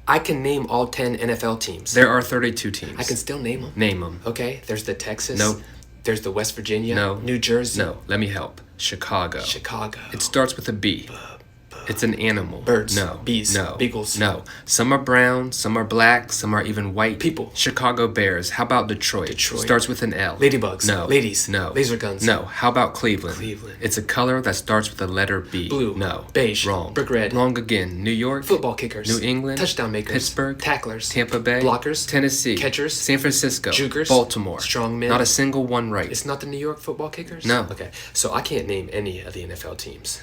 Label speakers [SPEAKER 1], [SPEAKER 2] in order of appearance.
[SPEAKER 1] I can name all 10 NFL teams.
[SPEAKER 2] There are 32 teams.
[SPEAKER 1] I can still name them.
[SPEAKER 2] Name them.
[SPEAKER 1] Okay, there's the Texas.
[SPEAKER 2] Nope.
[SPEAKER 1] There's the West Virginia.
[SPEAKER 2] No.
[SPEAKER 1] New Jersey.
[SPEAKER 2] No, let me help. Chicago.
[SPEAKER 1] Chicago.
[SPEAKER 2] It starts with a B. It's an animal.
[SPEAKER 1] Birds.
[SPEAKER 2] No.
[SPEAKER 1] Bees.
[SPEAKER 2] No.
[SPEAKER 1] Beagles.
[SPEAKER 2] No. Some are brown, some are black, some are even white.
[SPEAKER 1] People.
[SPEAKER 2] Chicago Bears. How about Detroit?
[SPEAKER 1] Detroit.
[SPEAKER 2] Starts with an L.
[SPEAKER 1] Ladybugs.
[SPEAKER 2] No.
[SPEAKER 1] Ladies.
[SPEAKER 2] No.
[SPEAKER 1] Laser guns.
[SPEAKER 2] No. How about Cleveland?
[SPEAKER 1] Cleveland.
[SPEAKER 2] It's a color that starts with the letter B.
[SPEAKER 1] Blue.
[SPEAKER 2] No.
[SPEAKER 1] Beige.
[SPEAKER 2] Wrong.
[SPEAKER 1] Brick red.
[SPEAKER 2] Wrong again. New York.
[SPEAKER 1] Football kickers.
[SPEAKER 2] New England.
[SPEAKER 1] Touchdown makers.
[SPEAKER 2] Pittsburgh.
[SPEAKER 1] Tacklers.
[SPEAKER 2] Tampa Bay.
[SPEAKER 1] Blockers.
[SPEAKER 2] Tennessee.
[SPEAKER 1] Catchers.
[SPEAKER 2] San Francisco.
[SPEAKER 1] Jukers.
[SPEAKER 2] Baltimore.
[SPEAKER 1] Strongmen.
[SPEAKER 2] Not a single one right.
[SPEAKER 1] It's not the New York football kickers?
[SPEAKER 2] No.
[SPEAKER 1] Okay, so I can't name any of the NFL teams.